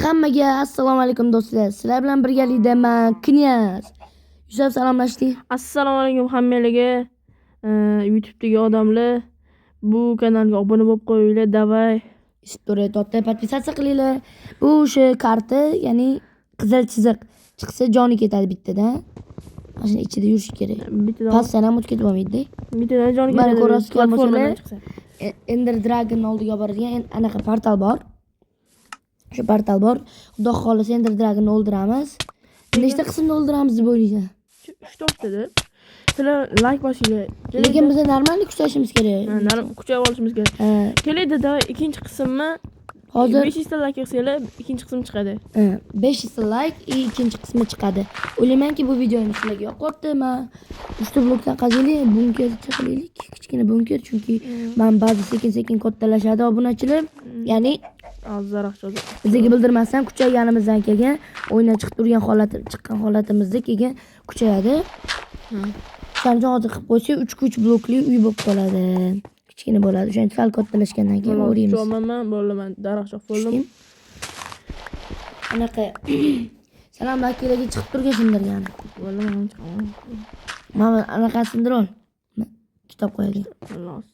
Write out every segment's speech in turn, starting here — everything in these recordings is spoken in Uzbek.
Hammaga assalomu alaykum do'stlar. Sizlar bilan birgalikda men Knyaz. Yusuf salomlashdi. Assalomu alaykum hammalarga. YouTube'dagi odamlar bu kanalga obuna bo'lib qo'yinglar, davay. Istoriya topda podpisatsiya qilinglar. Bu o'sha karta, ya'ni qizil chiziq chiqsa joni ketadi bittada. Mana ichida yurish kerak. Passdan ham o'tib ketib olmaydi. Bittadan joni ketadi. Mana ko'rasizlar Platformadan chiqsa. Ender Dragon oldiga boradigan anaqa portal bor. Shu portal bor. Xudo xolisa Ender Dragon'ni o'ldiramiz. Nechta qismda o'ldiramiz deb o'ylaysan? 3-4tada. Sizlar like bosinglar. Lekin biz normalni kuchashimiz kerak. Kuchayib olishimiz kerak. Keladi da ikkinchi qismni Hozir 500 ta like qilsanglar ikkinchi qism chiqadi. 500 ta like ikkinchi qismi chiqadi. O'ylaymanki bu videoning sizlarga yoqyapti. Men 3 ta blokdan qaziylik, bunker chiqaylik. Kichkina bunker chunki men ba'zi sekin-sekin kattalashadi obunachilar. Ya'ni Azzaroq bizga bildirmasdan kuchayganimizdan keyin o'yindan chiqqan holatimizda keyin kuchayadi. Shuning hozir qilib qo'ysak 3 blokli uy bo'lib qoladi. Kichkina bo'ladi. O'shani sal kattalashgandan keyin o'raymiz. Cho'maman, bo'laman, daraxtchoq bo'ldim. Anaqa salom vakiliga chiqib turgansindir yani. Bo'laman, chiqaman. Mana anaqasindir ol. Kitob qo'yadi.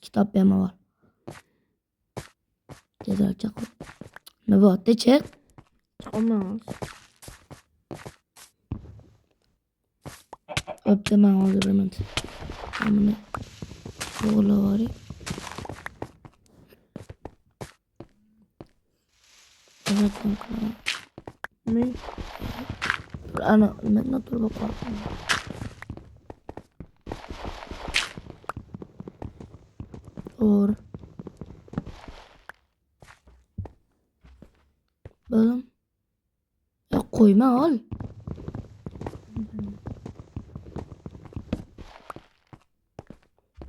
Kitob ham bor. Tezroq qo'y. Nima bo'ldi, chiq. Chiqaman. O'pdi men hozir beraman. Buni to'g'rilab yuboring. Men ana nima turib qoldim. To'g'ri. Bo'lim. Ya qo'yma ol.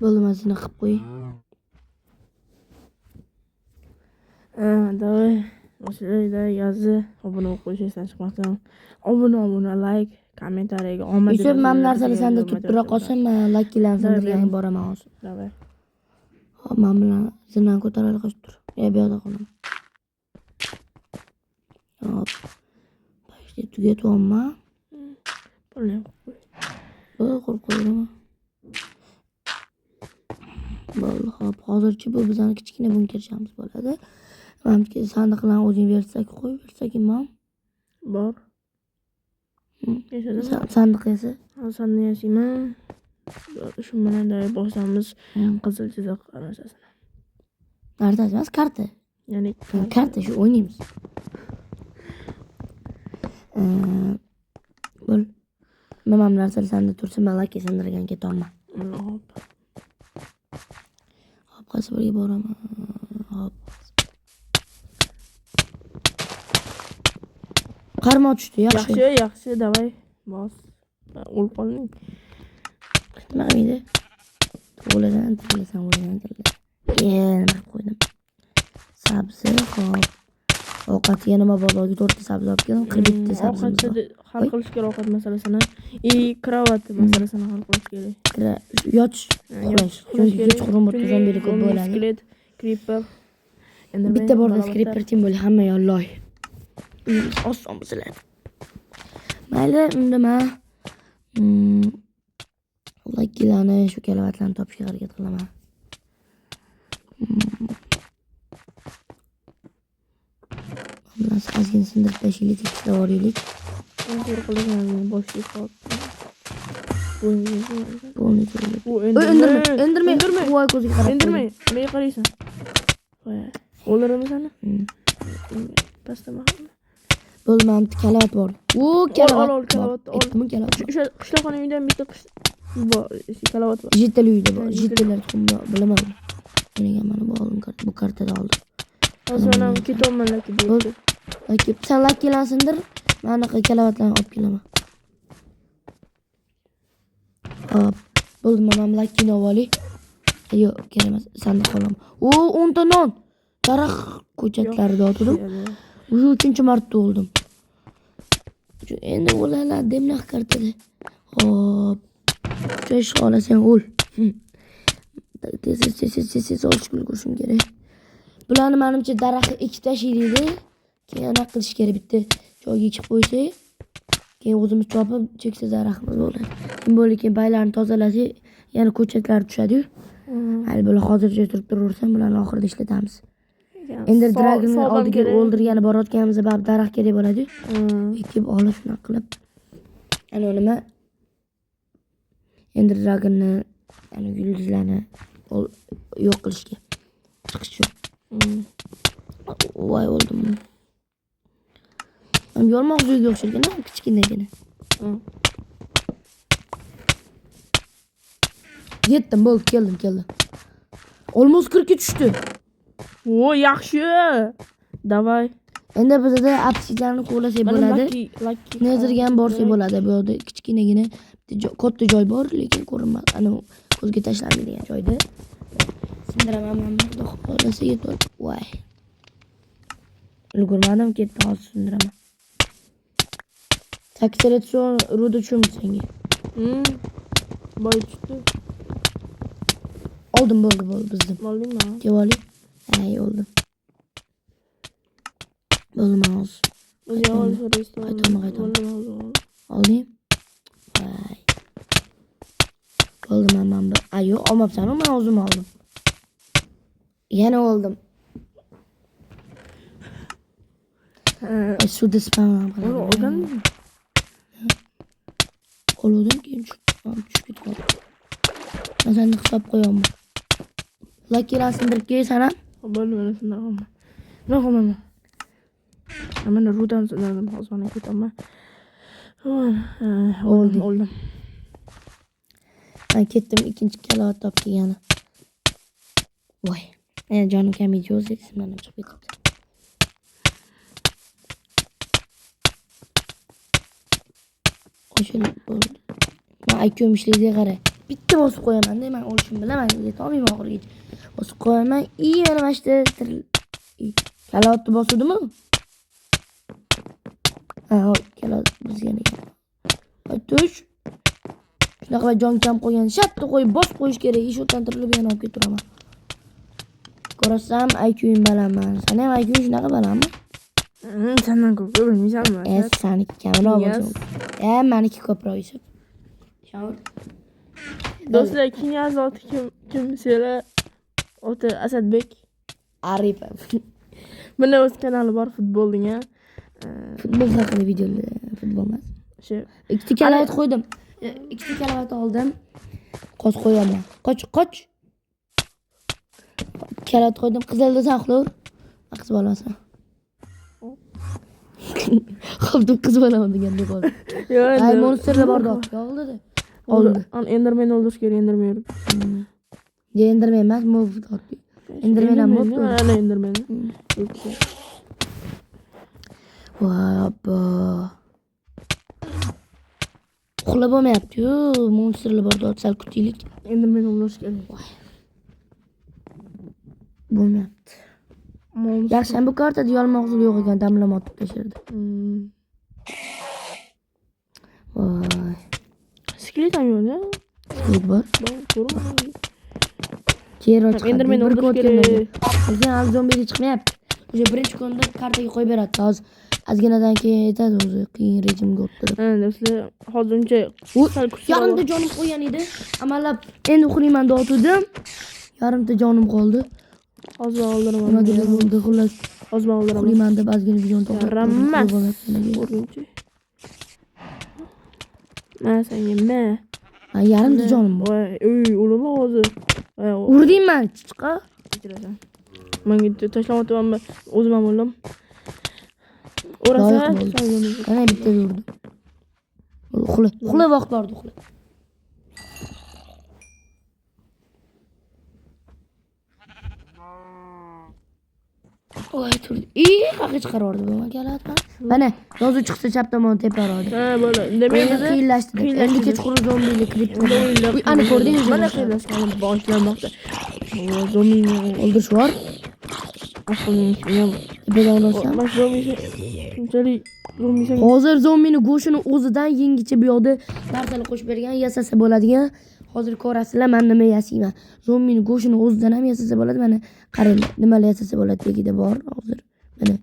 Bo'lmasini qilib qo'y. Davay. O'shalarda yozdi. Obuna bo'lib qo'yishingizdan chiqmasdan. Obuna, like, kommentariyaga omad. Yusuf men narsani senda tutib tura qolsam, men lakilansin degan boraman hozir. Davay. Hop, men bilan zindan ko'tarib qo'yib tur. Bu yoqda qolaman. Hop. Başta tugatyapman. Bo'ldi. Qurib qo'yaman. Bo'ldi, hop. Hozirchi bu bizning kichkina bunkerchamiz bo'ladi. Menimcha sandiqlarni o'zing bersak, qo'yib bersak ham bor. Sandiq esa. Sandiq yasayman. Shu bilan da boshlaymiz qizil chiziq anasasini. Narsa emas, karta. Ya'ni karta shu o'ynaymiz. Bo'l. Men narsa senda tursa, men laki sindirgan ketaman. Hop. Hop, qaysi biriga boraman. Hop. Qarmoq tushdi, yaxshi. Yaxshi, davay. Bos. O'lib qolding. Nima qilmaydi? To'g'ridan tilasan, o'ynasan. Nima qo'ydim. Sabzi, hop. Ovqatga nima bologa 4 ta sabzi olib keldim. 47 ta sabzi. Ovqatni hal qilish kerak ovqat masalasini. Kravat masalasini hal qilish kerak. Yotish. Chunki kechqurun bu zombiylar ko'p bo'ladi. Skelet, creeper. Bitta borda creeper tim bo'ladi, hamma yolloy. Oson bizlar. Mayli, unda men lakilarni shu kalavatlarni topishga harakat qilaman. Bilan ozgina sindirib tashlaylik, ishlab yuboraylik. To'g'ri qilaman, boshqa qolib. Bu Endirme. Voy ko'ziga qarab. Endirme. Nega qaraysan? Voy. O'ldiramiz seni? Pastda mahalla. Bo'lmamdi, kalavat bor. Kalavat. Aytdim kalavat. O'sha qishloqning uyidan bitta bor, kalavat bor. Jitali uyda bor. Jitalar bilaman. Menga mana bu kartada oldim. Hozir men ketaman laki deydi. Laki, sen lakilansindir. Men anaqa kalavatlarni olib kelaman. Hop. Bo'ldi, men lakini olib. Yo'q, kerak emas. Sandiq qolaman. 10 ta non. Daraxt ko'chatlarida o'tirdim. Уже 3-marta oldim. Endi o'lalar demnaq kartada. Hop. Josh xolasang o'l. Tez olishga ulgurishim kerak. Bularni menimcha daraxtga 2 tashlaydi. Keyin anaqa qilish kerak, bitta joyga ichib qo'ysak, keyin o'zimiz chopib cheksiz daraxtimiz bo'ladi. Keyin bo'ldi keyin baylarni tozalasak, yana ko'chatlar tushadi-yu. Hali bular hozircha turib turaversam, bularni oxirida ishlatamiz. Endi dragonni oldiga o'ldirgani borayotganimizda baribir daraxt kerak bo'ladi-yu. Ekib olib shunaqa qilib. Ana nima? Endi dragonni, ana yulduzlarni yo'q qilishga chiqish uchun. Voy o'ldim. Yormoq joyga o'xsharkan, kichkinagina. Yetdim, bo'ldi, keldim. Almost 40 ga tushdi. O, yaxshi. Davay. Endi bizda obsidianni qo'llasak bo'ladi. Nezirga ham borsak bo'ladi. Bu yerda kichkinagina katta joy bor, lekin ko'rinmaydi. Ana ko'zga tashlanmaydigan joyda. Sindiraman mana xudo xohlasa yetib. Voy. Ulgurmadim, ketdi, hozir sindiraman. Sakkiz ruda tushumi senga? Boy tushdi. Oldim, bo'ldi bizdim. Oldingmi? Kelib oling. Ay, oldim. Bo'ldim hozir. Qaytaman. Olding. Voy. Bo'ldim men bu. Ayo, olmabsan-ku, men o'zim oldim. Yana oldim. Suvda spam Olganmi? Oldim, keyin tushib ketdi. Men seni hisob qo'yaman. Lakkilar sindirib kelsan ham? Bo'ldi, mana sindirib. Men qo'ymayman. Mana rudan sindirdim, hozir mana ketaman. Oldim. Ben ketdim, ikkinchi kalovat topib yana. Voy. Jonim kamaydi, o'zi esimdan chiqib ketdi. O'shani bo'ldi. Men aytgan ishlarga qara. Bitta bosib qo'yaman-da, men o'lishimni bilaman, yetolmayman oxirigacha. Bosib qo'yaman, yana mana shu kalavatni bosuvdimi? Ha, kalavat bizgan ekan. Tush. Shunaqa jon kam qo'ygan, shatto qo'yib bosib qo'yish kerak. Ish o'tlantirilib yana olib ketiraman. Ko'rasam IQ'im balandman. Sen ham IQ'ing shunaqa balandmi? Sendan ko'p bilmaysanmi? Seniki kamroq bo'lsin. Meniki ko'proq Yusuf. Shavur. Do'stlar, knyaz oti kim sizlar? Oti Asadbek. Aripov. Mana o'z kanali bor, futbolning a. Futbol haqida videolar, futbol emas. O'sha ikkita kalavat qo'ydim. Ikkita kalavat oldim. Qo'z qo'yaman. Qoch. Kalavat qo'ydim, qizilda saqlaver. Qiz bolasan. Xo'p, qiz bolaman deganda bo'ldi. Ay, monsterlar bor deb. Yo'q. Oldi. Enderman o'ldirish kerak, Enderman. Enderman emas, mob dotdi. Enderman ham mob. Ana Enderman. Vapa. Uxlab olmayapti-yu, monsterlar bor deb sal kutaylik. Enderman o'ldirish kerak. Bo'lmayapti. Yaxshi, bu kartada yolmog'zil yo'q ekan, damlama otib tashirdi. Voy. Skelet ham yo'q-da. Skelet bor. Kero chiqadi. Enderman o'ldirish kerak. Bizga hali zombiga chiqmayapti. O'sha birinchi kunda kartaga qo'yib beradi. Hozir ozginadan keyin aytadi o'zi, qiyin rejimga o'tdi. Do'stlar, hozircha yarimta jonim qo'ygan edi. Amallab endi uxlayman deb o'tdim. Yarimta jonim qoldi. Hozir oldiraman. Nima deb bo'ldi, xullas. Hozir oldiraman. Uxlayman deb ozgina jon topib. Ko'rguncha. Mana senga nima? Yarimta jonim bor. Voy, o'lma hozir. Urdingman, chiqa. Kechirasan. Menga tashlamoqman, o'zim ham o'ldim. O'rasa, ana bitta urdim. Uxla vaqtlarda uxla. Voy, turdi. Qaqish qarordi bu makalatman. Mana, yozuv chiqsa chap tomon teparadi. Ha, bo'ldi. Demak, qiyinlashdi. Endi kechqurun zombiyni kripto. Ana ko'rdingmi? Mana qiyinlashgan boshlamoqda. Zombini o'ldirish bor. Ahvolim Bedonosam. Hozir zombini go'shini o'zidan yengicha bu yoqda narsalar qo'shib bergan, yasasa bo'ladigan. Hozir ko'rasizlar, men nima yasayman. Zombini go'shini o'zidan ham yasasa bo'ladi. Mana qaranglar, nimalar yasasa bo'ladi degida bor hozir. Mana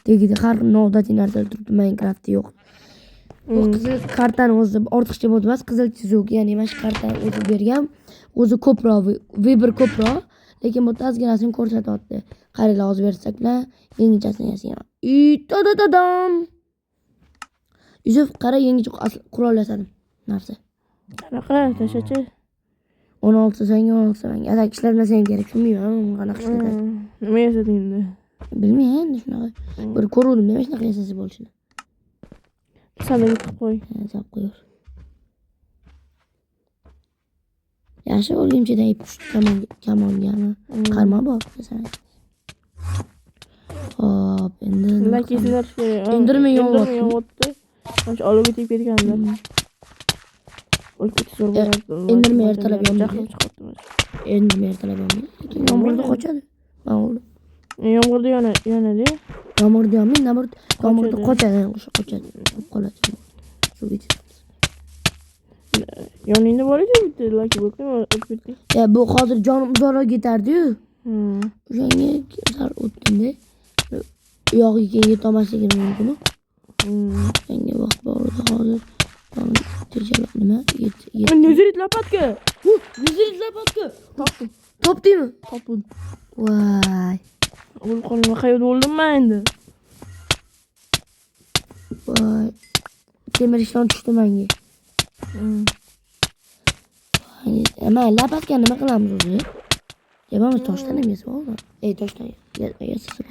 Tegida har xil noodatiy narsalar turibdi Minecraftda yo'q. Bu qizil kartani o'zi ortiqcha bo'ldi emas, qizil chizuvga, ya'ni mana shu kartani o'zi bergan. O'zi ko'proq, Viber ko'proq, lekin bu ozginasini ko'rsatyapti. Qaranglar, hozir bersaklar, yangichasini yasagan. Tadadadam. Yusuf, qara, yangicha qurol yasadim. Narsa. Qanaqa tashachi? 16 sanga, 16 sanga. Atak ishlatmasam kerak, tushunmayman, qanaqa ishlatadi. Nima yasading endi? Bilmayman endi shunaqa. Bir ko'ruvdim, nima shunaqa yasasa bo'lishini. Sandaga tiqib qo'y. Chap qo'yur. Yaxshi o'rgimchidan ip kamongami? Qarma bor desam. Hop, endi Lakisilar kerak. Enderman yonibdi. Mana olib ketib ketganlar. Enderman ertalab yonibdi. Enderman ertalab yonibdi. Lekin yomg'irda qochadi. Men o'ldim. Yomg'irda yonadi. Yomg'irda yonmaydi, yomg'irda qochadi, o'sha qochadi. Qoladi. Suv ichida. Yoningda bor edi bitta laki bo'lib o'tdi. Bu hozir jonim uzoqroq ketardi-yu. O'shanga sal o'tdim-da. Uyog'iga yetolmasligim mumkin. Menga vaqt bor edi hozir. Tejala nima? Nezirit lopatka. Nezirit lopatka. Topdim. Topdingmi? Topdim. Voy. O'l qolma qayerda o'ldim men endi. Voy. Temirishdan tushdi menga. Ama lopatka nima qilamiz o'zi? Yapamiz toshdan emas, o'g'lim. Toshdan yasasa.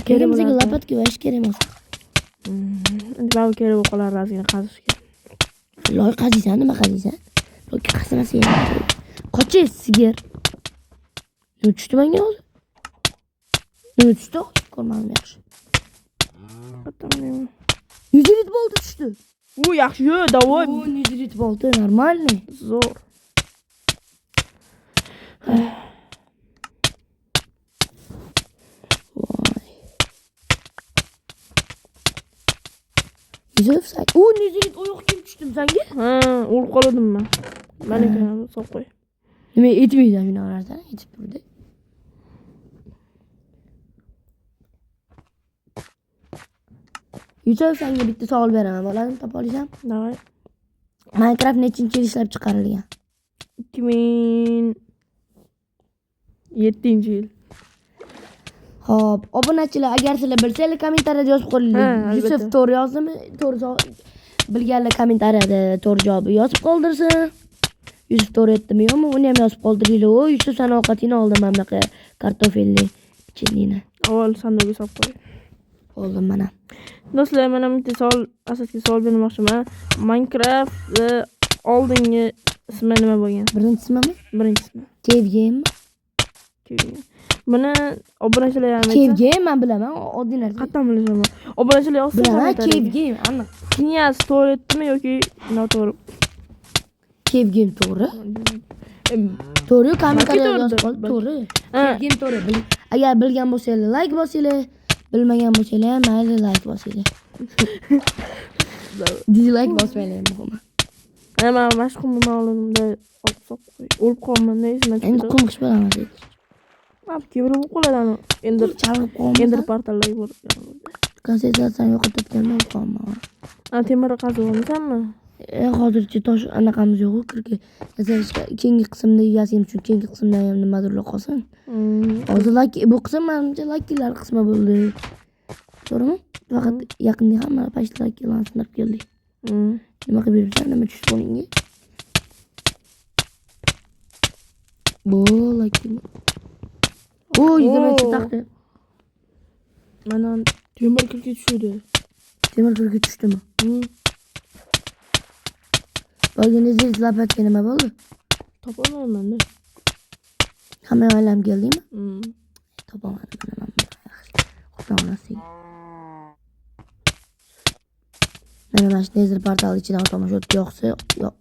Kerimizga lopatka va ish kerak emas. Endi ba'zi kerak bo'lib qolar razina qazishga. Loy qaziysan, nima qaziysan? Loy qazimasa yana. Qoching sigir. Nima tushdi menga hozir? Nima tushdi? Ko'rmadim yaxshi. Qattamlayman. Nezirit bolta tushdi. U yaxshi, davoy. Bu nezirit bolta normalniy. Zo'r. Yusuf, sen... nezirit oyoq kiyim tushdim senga? O'lib qoldim men. Mana ekan, solib qo'y. Nima etmaydi shunaqa narsa? Etib turdi. Yusuf, senga bitta savol beraman, bo'ladimi? Topa olasan? Davay. Minecraft nechinchi yil ishlab chiqarilgan? 2007-yil. Hop, obunachilar, agar sizlar bilsanglar kommentariyada yozib qo'yinglar. Yusuf to'g'ri yozdimi? To'g'ri bilganlar kommentariyada to'g'ri javobni yozib qoldirsin. Yusuf to'g'ri aytdimi yo'qmi? Uni ham yozib qoldiringlar. O, Yusuf sen ovqatingni oldim mana bunaqa kartofelli pechenini. Avval sanduqqa solib qo'y. Oldim mana. Do'stlar, men ham bitta savol, asosiy savol bermoqchiman. Minecraft oldingi ismi nima bo'lgan? Birinchi ismimi? Birinchi ismi. Cave Game. Buni obunachilar ham Cave Game men bilaman, oddiy narsa. Qattan bilaman. Obunachilar yozsa bilaman, Cave Game, aniq. Knyaz to'g'ri aytdimi yoki noto'g'ri? Cave Game to'g'ri. To'g'ri, kommentariyada yozib qol, to'g'ri. Cave Game to'g'ri. Agar bilgan bo'lsanglar like bosinglar, bilmagan bo'lsanglar mayli like bosinglar. Dislike bosmanglar muhimi. Men mashqum ma'lumda o'lib qolmanda esimdan chiqdi. Endi qum qish bo'laman. Kebir bo'lib qoladi endi chalib qolmasa. Endi portallarga bor. Konsentratsiyani yo'qotayotgandan qolma. Temir qazib olmasanmi? Hozircha tosh anaqamiz yo'q-ku, kirki. Yasashga keyingi qismda yasayim uchun keyingi qismda ham nimadirlar qolsin. Hozir bu qism menimcha lakilar qismi bo'ldi. To'g'rimi? Faqat yaqinda hamma pashta lakilarni sinab keldik. Nima qilib yuribsan? Nima tushib qo'lingga? Bu laki. O, 20 taxta. Mana temir kirga tushdi. Temir kirga tushdimi? Bo'lganda zilzilapatga nima bo'ldi? Topolmayman-da. Hamma oilam keldingmi? Topolmadim mana men. Xudo nasib. Mana mana shu nezir portal ichidan tomosha yo'qsa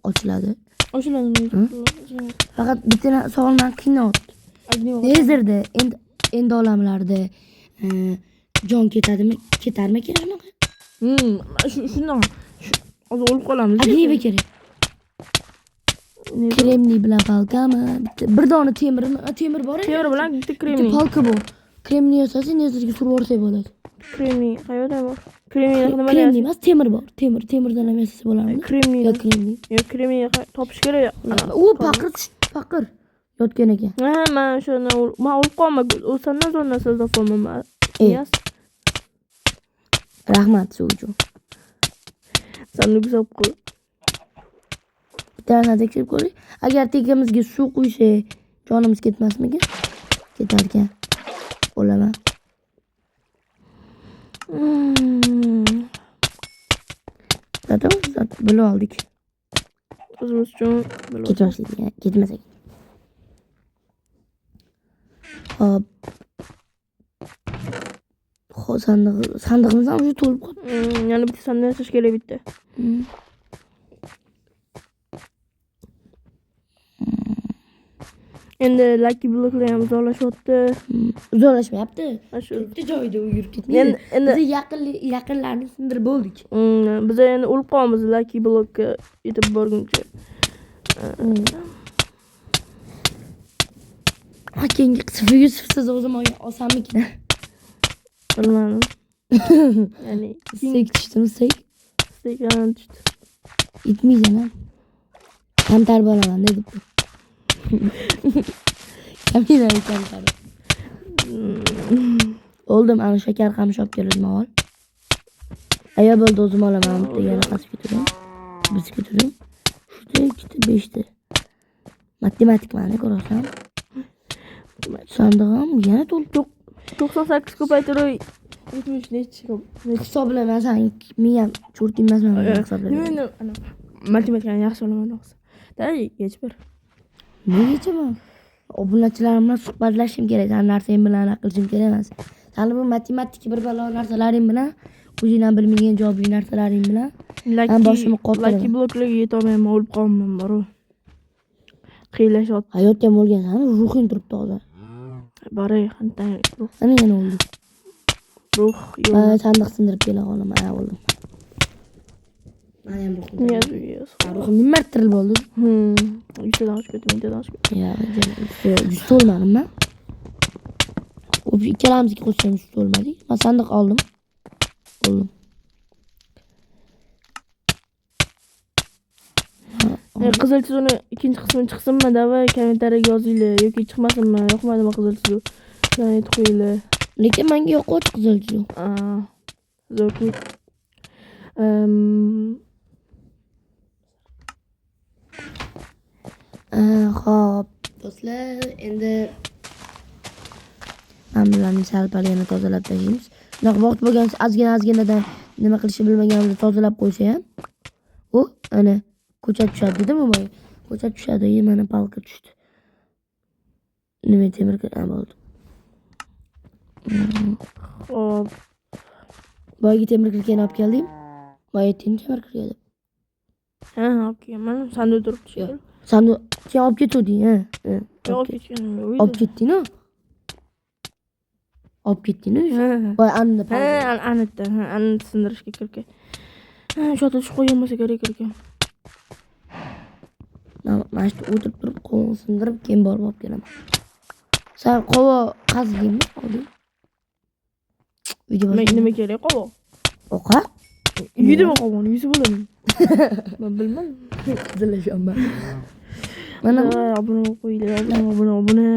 ochiladi. Ochiladimi? Faqat bitta savolman qiynayapti. Nezirda endi olamlarda jon ketadimi? Ketarmi kerak shunaqa? Shundan. Hozir o'lib qolamiz. Nima kerak? Kremniy bilan palkami? Bir dona temirmi? Temir bor. Temir bilan bitta kremniy. Palka bor. Kremniy yasasi nezirga surib yuborsak bo'ladi. Kremniy qayerda bor? Kremniy nima Kremniy deyapsiz? emas, temir bor. Temirdan ham yasasa bo'ladimi? Kremniy. Yo, kremniy. Yo'q, kremniy topish kerak. U paqir tushdi, paqir. Yotgan ekan. Ha, men shuni men olib qolma. O'sandan zo'r narsa izlab qolmayman. Yes. Rahmat shu uchun. Sen güzel qo'y. Bitta narsa tekshirib ko'ring. Agar tekamizga suv quysa, jonimiz ketmasmikan? Ketar ekan. O'laman. Zaten bilib oldik. O'zimiz uchun Ketmaslik, ketmasak. Hop. Sandig'imiz ham shu to'lib qoldi. Yana bitta sandiq yasash kerak bitta. Endi Lucky Blocklar ham uzoqlashyapti. Uzoqlashmayapti. Shu Bitta joyda yurib ketmaydi. Endi Biz yaqinlarni sindirib bo'ldik. biz endi o'lib qolamiz Lucky Blockka yetib borguncha. Keyingi qismga Yusufsiz o'zim olsammikin. Bilmadim. Ya'ni Sek tushdimi, sek? stekan tushdi. Yetmaysan. Kamtar bo'laman deb. Kamina kamtar. Oldim, ana shakar qamish olib keldim ol. Aya bo'ldi, o'zim olaman. Bitta yana qasib ketaman. Biz ketaman. 2 5 ta. Matematik mani ko'rasan. Sandig'im yana to'lib 98 ko'paytirib 70 nechi ko'p. hisoblamasan. Men ham cho'rt emasman hisoblayman. Nima ana matematikani yaxshi olaman o'qisa. Day, hech bir. Nega men obunachilarim bilan suhbatlashishim kerak. Sen narsang bilan qilishim kerak emas. Sen bu matematik bir balo narsalaring bilan, o'zingdan bilmagan javobli narsalaring bilan boshimni qotiraman. Lucky Blocklarga yeta olmayman, o'lib qolmayman bor. Qiylashyapti. Hayotda ham o'lgansan, ruhing turibdi hozir. Boray, qanday ruh. Ana yana o'ldi. Ruh yo'q. Sandiq sindirib kela qolaman, o'ldim. Mana ham ruhim. Ruhim nima tirilib bo'ldi? Yuztadan oshib ketdim, mingtadan oshib ketdim. Ya, 100 to'lmadimmi? Ikkalamizga qo'shsam 100 to'lmadik. Men sandiq oldim. Oldim. Qizil chizuvni ikkinchi qismi chiqsinmi, davay kommentariyaga yozinglar yoki chiqmasinmi, yoqmadimi qizil chizuv. Yana aytib qo'yinglar. Lekin menga yoqadi qizil chizuv. Zo'rku. Xo'p, do'stlar, endi mamlarning shalpalarini tozalab tashlaymiz. Bunaqa vaqt bo'lgan ozginadan nima qilishni bilmaganimda tozalab qo'ysa ham, u ana ko'chat tushadi dedim-ku, ko'chat tushadi, mana palqa tushdi. Nima temir bo'ldi. Xo'p. Boyagi temir kirkani olib keldim. Boyagi temir kirkani. Ha, olib kelman. Sandiq turibdi. Sandiq keyin olib ketding, ha? Olib ketganim yo'q. Olib ketding-ku. Olib ketding-ku. Voy, anda palqa. Anni sindirishga kirgan. Shu yerda tushib qo'ygan bo'lsa kerak kirgan. Mana shu o'tirib turib qo'lni sindirib keyin borib olib kelaman. Sen qo'vo qazidingmi? Olding. Nima kerak qo'vo? Ovqat? Yedimi qovoni, yuzi bo'ladimi? Men bilmadim. Zillashaman. Mana obuna qo'yinglar, obuna.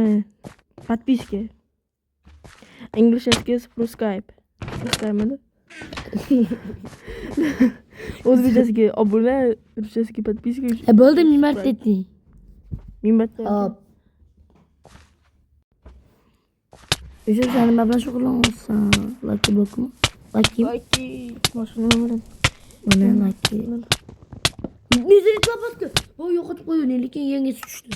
Подписки. Inglishasiga subscribe. Subscribe. O'zbekchasiga obuna, ruschasiga подписка. Bo'ldi, ming marta aytding. Ming marta. Hop. O'sha seni bilan shug'ullansan. Lucky Blockmi? Lucky. Mashina bilan. Mana Lucky. Nizrit lopatka. Bu yo'qotib qo'ygan, lekin yengasi tushdi.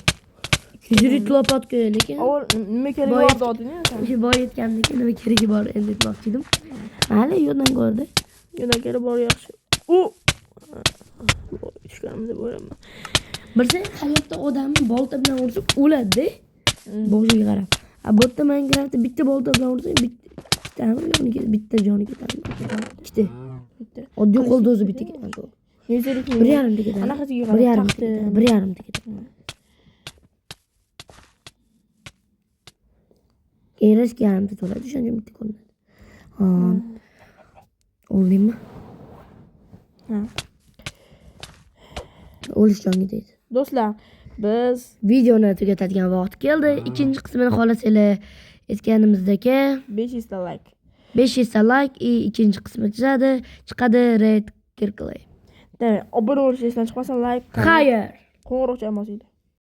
Nizrit lopatka, lekin Avval nima keragi bor deding-a? O'sha boy aytgandek, nima keragi bor endi aytmoqchi edim. Hali yo'ldan ko'rdi. Yo'ldan keri bor yaxshi. Tushganimni deb o'ylayman. Bilsang, hayotda odamni bolta bilan ursa o'ladi-da. Boshiga qarab. Bu yerda Minecraftda bitta bolta bilan ursa, bitta joni ketadi. Ikkita. Oddiy qo'lda o'zi bitta ketadi. 1.5 ta ketadi. Anaqasiga 1.5 ta ketadi. Keyrashga yarimta to'ladi, shunga bitta qo'ladi. Oldingmi? Ha. O'lish jonga deydi. Do'stlar, biz Videoni tugatadigan vaqt keldi. Ikkinchi qismini xohlasanglar aytganimizdagi 500 ta like. 500 ta like ikkinchi qismi chiqadi red kirklay. Demak, obuna bo'lishni esdan chiqmasin, like, Xayr. qo'ng'iroqcha bosinglar.